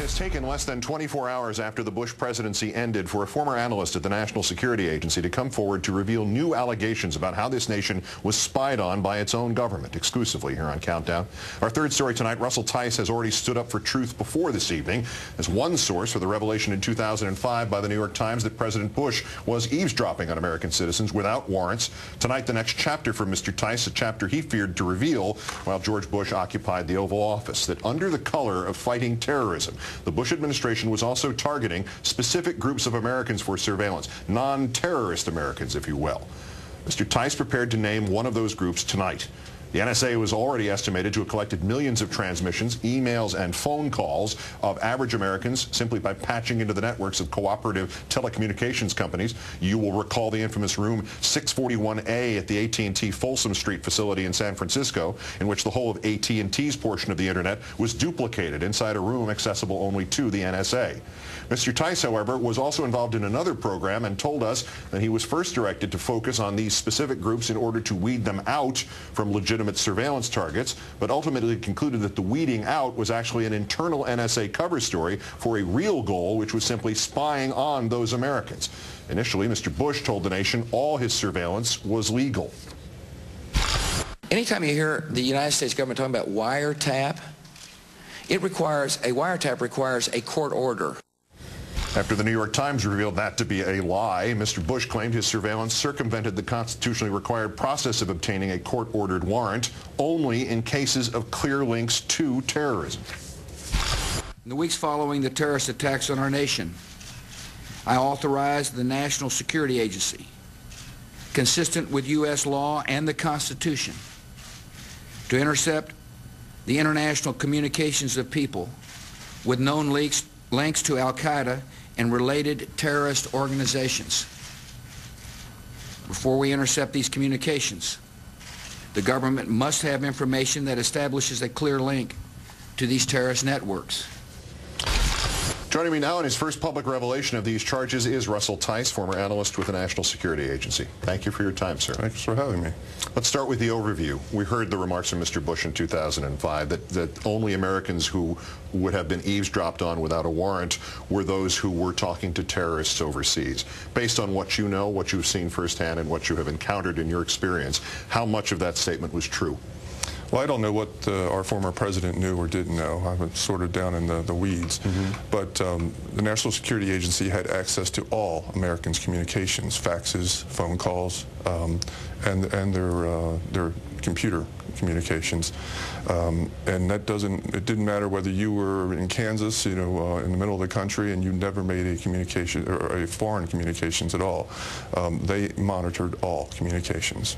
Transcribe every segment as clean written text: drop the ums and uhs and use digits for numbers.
has taken less than 24 hours after the Bush presidency ended for a former analyst at the National Security Agency to come forward to reveal new allegations about how this nation was spied on by its own government, exclusively here on Countdown. Our third story tonight, Russell Tice has already stood up for truth before this evening as one source for the revelation in 2005 by the New York Times that President Bush was eavesdropping on American citizens without warrants. Tonight, the next chapter for Mr. Tice, a chapter he feared to reveal while George Bush occupied the Oval Office, that under the color of fighting terrorism, the Bush administration was also targeting specific groups of Americans for surveillance, non-terrorist Americans, if you will. Mr. Tice prepared to name one of those groups tonight. The NSA was already estimated to have collected millions of transmissions, emails, and phone calls of average Americans simply by patching into the networks of cooperative telecommunications companies. You will recall the infamous room 641A at the AT&T Folsom Street facility in San Francisco, in which the whole of AT&T's portion of the Internet was duplicated inside a room accessible only to the NSA. Mr. Tice, however, was also involved in another program and told us that he was first directed to focus on these specific groups in order to weed them out from legitimate surveillance targets, but ultimately concluded that the weeding out was actually an internal NSA cover story for a real goal, which was simply spying on those Americans. Initially, Mr. Bush told the nation all his surveillance was legal. Anytime you hear the United States government talking about wiretap, a wiretap requires a court order. After the New York Times revealed that to be a lie, Mr. Bush claimed his surveillance circumvented the constitutionally required process of obtaining a court-ordered warrant only in cases of clear links to terrorism. In the weeks following the terrorist attacks on our nation, I authorized the National Security Agency, consistent with U.S. law and the Constitution, to intercept the international communications of people with known links to Al-Qaeda and related terrorist organizations. Before we intercept these communications, the government must have information that establishes a clear link to these terrorist networks. Joining me now in his first public revelation of these charges is Russell Tice, former analyst with the National Security Agency. Thank you for your time, sir. Thanks for having me. Let's start with the overview. We heard the remarks from Mr. Bush in 2005 that only Americans who would have been eavesdropped on without a warrant were those who were talking to terrorists overseas. Based on what you know, what you've seen firsthand, and what you have encountered in your experience, how much of that statement was true? Well, I don't know what our former president knew or didn't know. I was sort of down in the weeds. But the National Security Agency had access to all Americans' communications, faxes, phone calls, and their computer communications. And that it didn't matter whether you were in Kansas, in the middle of the country, and you never made a communication or a foreign communications at all. They monitored all communications.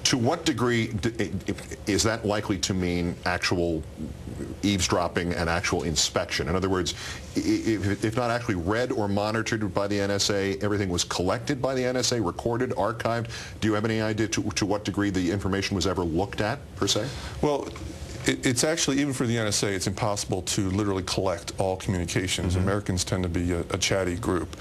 To what degree is that likely to mean actual eavesdropping and actual inspection? In other words, if not actually read or monitored by the NSA, everything was collected by the NSA, recorded, archived. Do you have any idea to what degree the information was ever looked at, per se? Well, it's actually, even for the NSA, it's impossible to literally collect all communications. Americans tend to be a chatty group.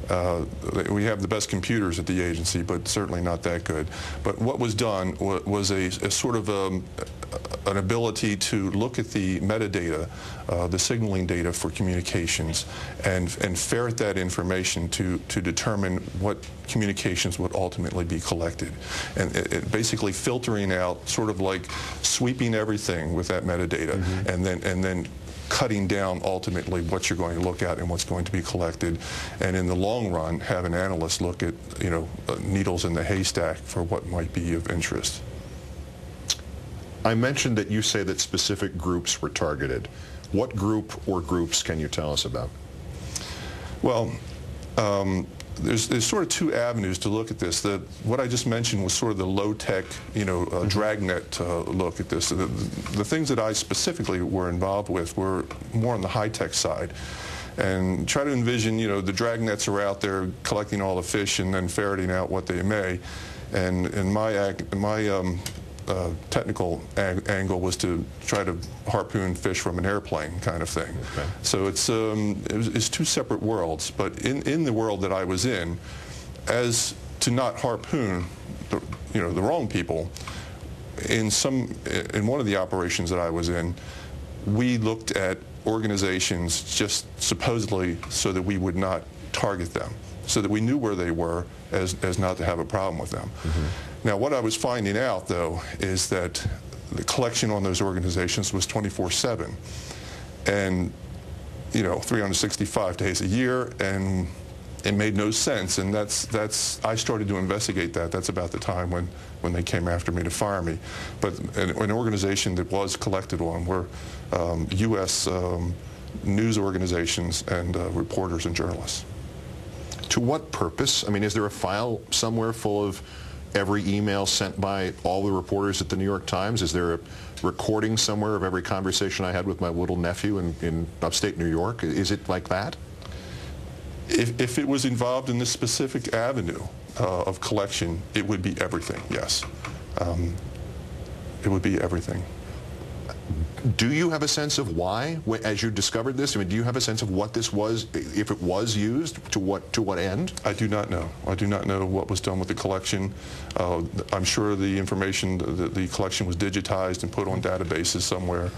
We have the best computers at the agency, but certainly not that good. But what was done was a sort of an ability to look at the metadata, the signaling data for communications, and ferret that information to determine what communications would ultimately be collected. And it basically filtering out, sort of like sweeping everything with that metadata, and then cutting down ultimately what you're going to look at and what's going to be collected, and in the long run have an analyst look at needles in the haystack for what might be of interest. I mentioned that you say that specific groups were targeted. What group or groups can you tell us about? Well, there's sort of two avenues to look at this. What I just mentioned was sort of the low-tech, dragnet look at this. The things that I specifically were involved with were more on the high-tech side. And try to envision, the dragnets are out there collecting all the fish and then ferreting out what they may. And my technical angle was to try to harpoon fish from an airplane, kind of thing. Okay. So it's two separate worlds. But in the world that I was in, as to not harpoon the wrong people, in one of the operations that I was in, we looked at organizations just supposedly so that we would not target them, so that we knew where they were as not to have a problem with them. Now, what I was finding out, though, is that the collection on those organizations was 24/7, and 365 days a year, and it made no sense. And I started to investigate that. That's about the time when they came after me to fire me. But an organization that was collected on were U.S. News organizations and reporters and journalists. To what purpose? I mean, is there a file somewhere full of every email sent by all the reporters at the New York Times? Is there a recording somewhere of every conversation I had with my little nephew in upstate New York? Is it like that? If it was involved in this specific avenue of collection, it would be everything, yes. It would be everything. Do you have a sense of why, as you discovered this? I mean, do you have a sense of what this was, if it was used, to what end? I do not know. I do not know what was done with the collection. I'm sure the information, the collection was digitized and put on databases somewhere.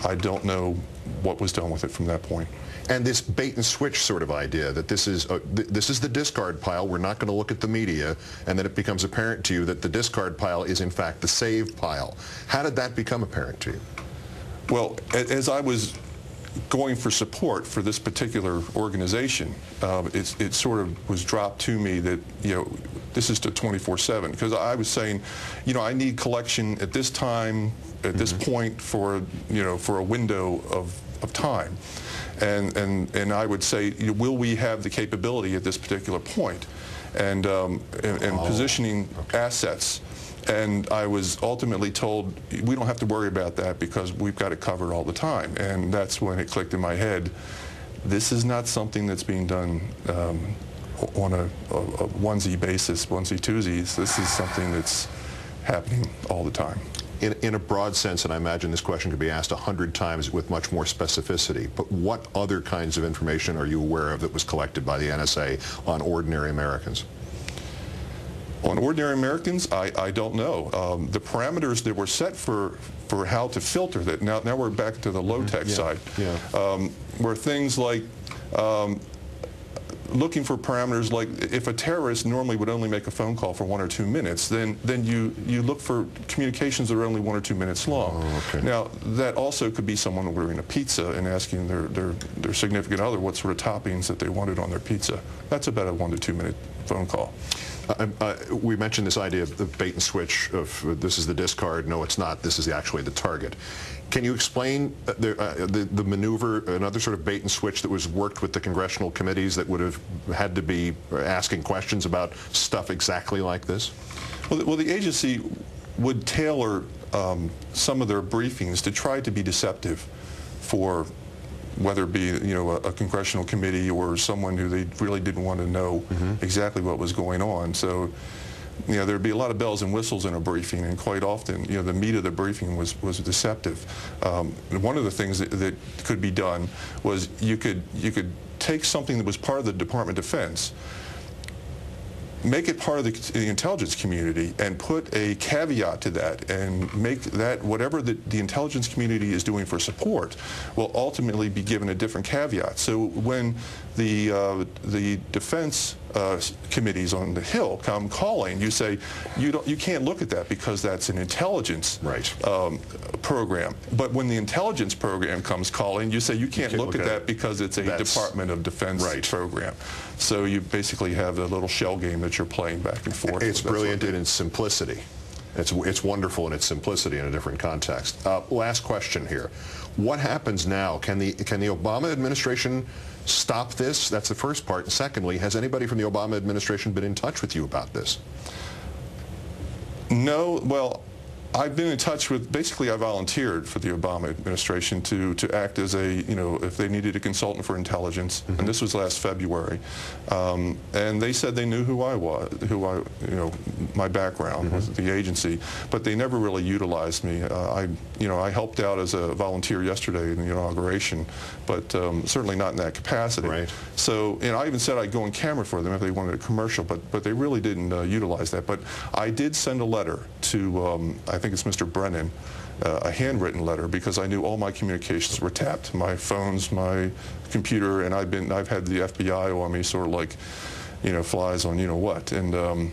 I don't know what was done with it from that point. And this bait and switch sort of idea that this is the discard pile, we're not going to look at the media, and then it becomes apparent to you that the discard pile is in fact the save pile. How did that become apparent to you? Well, as I was going for support for this particular organization, it sort of was dropped to me that, this is to 24/7, because I was saying, I need collection at this time, at this point for a window of time. And I would say, will we have the capability at this particular point? And positioning assets. And I was ultimately told, we don't have to worry about that because we've got it covered all the time. And that's when it clicked in my head, this is not something that's being done on a onesie basis, onesie-twosies. This is something that's happening all the time. In a broad sense, and I imagine this question could be asked 100 times with much more specificity, but what other kinds of information are you aware of that was collected by the NSA on ordinary Americans? On ordinary Americans, I don't know. The parameters that were set for how to filter that, now we're back to the low-tech side, were things like looking for parameters like if a terrorist normally would only make a phone call for 1 or 2 minutes, then you look for communications that are only 1 or 2 minutes long. Oh, okay. Now, that also could be someone ordering a pizza and asking their significant other what sort of toppings that they wanted on their pizza. That's about a 1 to 2 minute phone call. We mentioned this idea of the bait and switch of this is the discard, no it's not, this is actually the target. Can you explain the maneuver, another sort of bait and switch that was worked with the congressional committees that would have had to be asking questions about stuff exactly like this? Well, the agency would tailor some of their briefings to try to be deceptive for whether it be a congressional committee or someone who they really didn't want to know exactly what was going on. So there'd be a lot of bells and whistles in a briefing, and quite often the meat of the briefing was deceptive. One of the things that could be done was you could take something that was part of the Department of Defense, make it part of the intelligence community, and put a caveat to that, and make that whatever the intelligence community is doing for support will ultimately be given a different caveat. So when the defense committees on the Hill come calling, you say you can't look at that because that's an intelligence program. But when the intelligence program comes calling, you say you can't look at that because it's a Department of Defense program. So you basically have a little shell game that you're playing back and forth. It's brilliant in its simplicity. It's wonderful in its simplicity in a different context. Last question here. What happens now? Can the Obama administration stop this? That's the first part. And secondly, has anybody from the Obama administration been in touch with you about this? No. Well, I've been in touch with, basically I volunteered for the Obama administration to act as a, if they needed a consultant for intelligence, and this was last February, and they said they knew who I was, my background was the agency, but they never really utilized me. I helped out as a volunteer yesterday in the inauguration, but certainly not in that capacity. Right. So, I even said I'd go on camera for them if they wanted a commercial, but they really didn't utilize that. But I did send a letter to, I think think it's Mr. Brennan, a handwritten letter, because I knew all my communications were tapped, my phones, my computer, and I've had the FBI on me, sort of like, you know, flies on you know what. And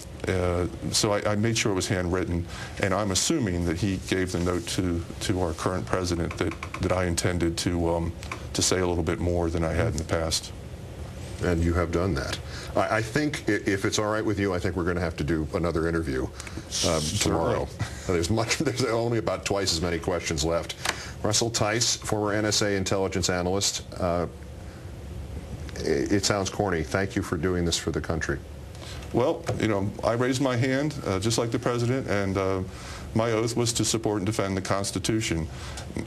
so I made sure it was handwritten, and I'm assuming that he gave the note to our current president that I intended to say a little bit more than I had in the past. And you have done that. I think, if it's all right with you, I think we're going to have to do another interview tomorrow. There's only about twice as many questions left. Russell Tice, former NSA intelligence analyst. It sounds corny. Thank you for doing this for the country. Well, you know, I raised my hand, just like the president, and my oath was to support and defend the Constitution,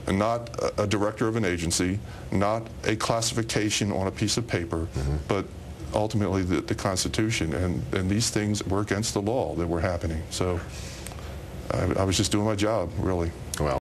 not a director of an agency, not a classification on a piece of paper, but ultimately the Constitution. And these things were against the law that were happening. So I was just doing my job, really. Well.